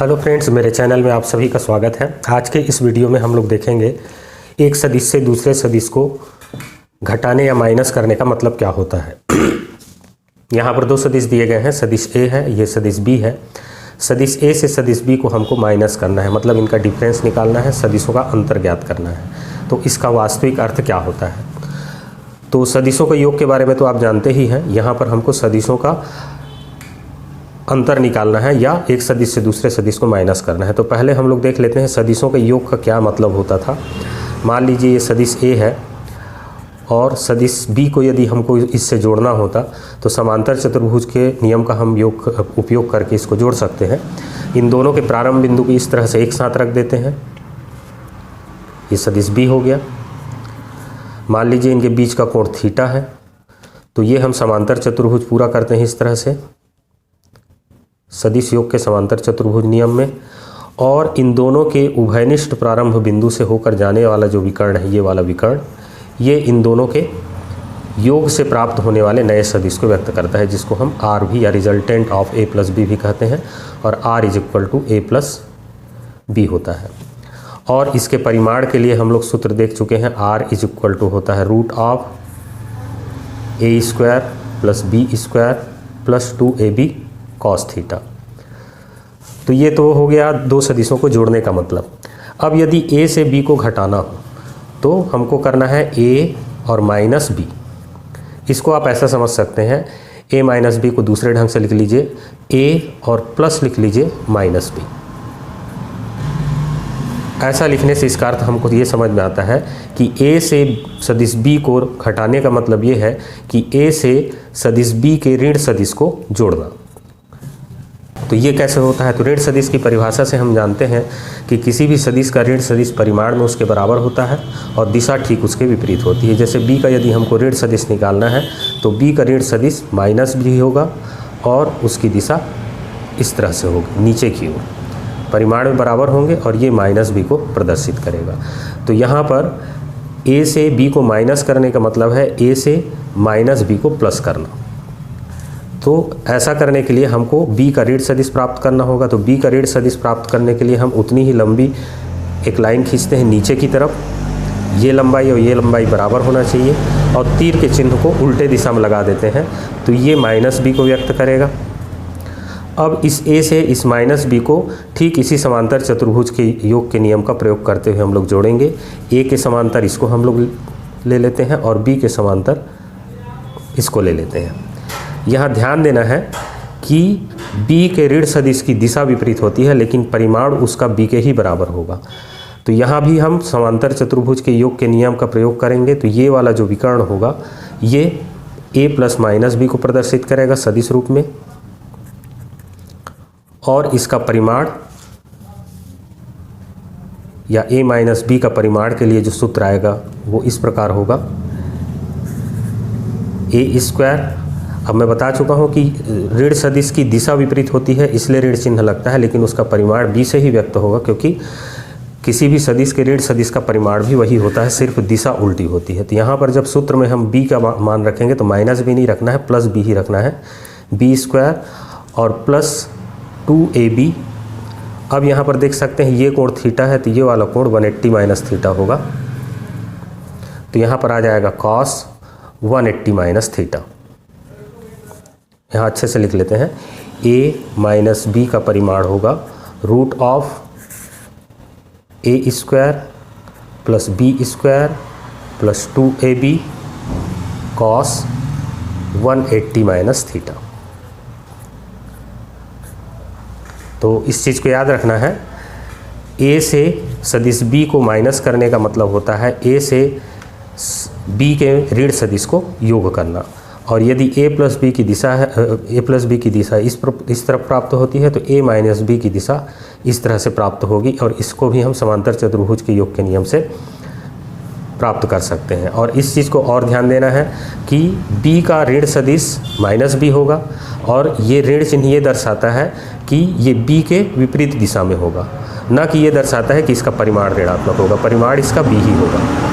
Hello friends, मेरे channel में आप सभी का स्वागत है। आज के इस वीडियो में हम लोग देखेंगे एक सदिश से दूसरे सदिश को घटाने या माइनस करने का मतलब क्या होता है। यहाँ पर दो सदिश दिए गए हैं, सदिश ए है, ये सदिश बी है। सदिश ए से सदिश बी को हमको माइनस करना है, मतलब इनका डिफरेंस निकालना है, सदिशों का अंतर ज्ञात करना है। तो इसका वास्तविक अर्थ क्या होता है। तो सदिशों के योग के बारे में तो आप जानते ही हैं। यहाँ पर हमको सदिशों का अंतर निकालना है या एक सदिश से दूसरे सदिश को माइनस करना है। तो पहले हम लोग देख लेते हैं सदिशों के योग का क्या मतलब होता था। मान लीजिए ये सदिश ए है और सदिश बी को यदि हमको इससे जोड़ना होता तो समांतर चतुर्भुज के नियम का हम उपयोग करके इसको जोड़ सकते हैं। इन दोनों के प्रारंभ बिंदु को इस तरह से एक साथ रख देते हैं। ये सदिश बी हो गया। मान लीजिए इनके बीच का कोण थीटा है, तो ये हम समांतर चतुर्भुज पूरा करते हैं इस तरह से सदिश योग के समांतर चतुर्भुज नियम में। और इन दोनों के उभयनिष्ठ प्रारंभ बिंदु से होकर जाने वाला जो विकर्ण है, ये वाला विकर्ण, ये इन दोनों के योग से प्राप्त होने वाले नए सदिश को व्यक्त करता है, जिसको हम आर भी या resultant of A plus B भी कहते हैं। और R is equal to A plus B होता है। और इसके परिमाण के लिए हम लोग सूत्र देख चुके हैं। आर इज इक्वल टू होता है root of A square plus B square plus 2ab cos theta. तो ये तो हो गया दो सदिशों को जोड़ने का मतलब। अब यदि a से b को घटाना हो तो हमको करना है a और माइनस b। इसको आप ऐसा समझ सकते हैं, a माइनस बी को दूसरे ढंग से लिख लीजिए, a और प्लस लिख लीजिए माइनस b। ऐसा लिखने से इसका अर्थ हमको ये समझ में आता है कि a से सदिश b को घटाने का मतलब ये है कि a से सदिश b के ऋण सदिश को जोड़ना। तो ये कैसे होता है। तो ऋण सदिश की परिभाषा से हम जानते हैं कि किसी भी सदिश का ऋण सदिश परिमाण में उसके बराबर होता है और दिशा ठीक उसके विपरीत होती है। जैसे b का यदि हमको ऋण सदिश निकालना है तो b का ऋण सदिश माइनस भी होगा और उसकी दिशा इस तरह से होगी, नीचे की ओर। परिमाण में बराबर होंगे और ये माइनस b को प्रदर्शित करेगा। तो यहाँ पर a से b को माइनस करने का मतलब है a से माइनस b को प्लस करना। तो ऐसा करने के लिए हमको b का ऋण सदिश प्राप्त करना होगा। तो b का ऋण सदिश प्राप्त करने के लिए हम उतनी ही लंबी एक लाइन खींचते हैं नीचे की तरफ। ये लंबाई और ये लंबाई बराबर होना चाहिए और तीर के चिन्ह को उल्टे दिशा में लगा देते हैं। तो ये माइनस b को व्यक्त करेगा। अब इस a से इस माइनस b को ठीक इसी समांतर चतुर्भुज के योग के नियम का प्रयोग करते हुए हम लोग जोड़ेंगे। a के समांतर इसको हम लोग ले लेते हैं और b के समांतर इसको ले लेते हैं। यहाँ ध्यान देना है कि b के ऋण सदिश की दिशा विपरीत होती है, लेकिन परिमाण उसका b के ही बराबर होगा। तो यहाँ भी हम समांतर चतुर्भुज के योग के नियम का प्रयोग करेंगे। तो ये वाला जो विकर्ण होगा ये a प्लस माइनस बी को प्रदर्शित करेगा सदिश रूप में, और इसका परिमाण या a माइनस बी का परिमाण के लिए जो सूत्र आएगा वो इस प्रकार होगा, a स्क्वायर। अब मैं बता चुका हूँ कि ऋण सदिश की दिशा विपरीत होती है इसलिए ऋण चिन्ह लगता है, लेकिन उसका परिमाण b से ही व्यक्त होगा, क्योंकि किसी भी सदिश के ऋण सदिश का परिमाण भी वही होता है, सिर्फ दिशा उल्टी होती है। तो यहाँ पर जब सूत्र में हम b का मान रखेंगे तो माइनस b नहीं रखना है, प्लस b ही रखना है, b स्क्वायर और प्लस 2ab। अब यहाँ पर देख सकते हैं ये कोण थीटा है, तो ये वाला कोण 180 माइनस थीटा होगा। तो यहाँ पर आ जाएगा कॉस 180 माइनस थीटा। यहाँ अच्छे से लिख लेते हैं, a माइनस बी का परिमाण होगा root of a square plus b square plus 2ab cos 180 minus theta. तो इस चीज़ को याद रखना है, a से सदिश b को माइनस करने का मतलब होता है a से b के ऋण सदिश को योग करना। और यदि a प्लस बी की दिशा है, a प्लस बी की दिशा इस तरफ प्राप्त होती है तो a माइनस बी की दिशा इस तरह से प्राप्त होगी, और इसको भी हम समांतर चतुर्भुज के योग के नियम से प्राप्त कर सकते हैं। और इस चीज़ को और ध्यान देना है कि b का ऋण सदिश माइनस b होगा और ये ऋण चिन्ह ये दर्शाता है कि ये b के विपरीत दिशा में होगा, ना कि ये दर्शाता है कि इसका परिमाण ऋणात्मक होगा। परिमाण इसका b ही होगा।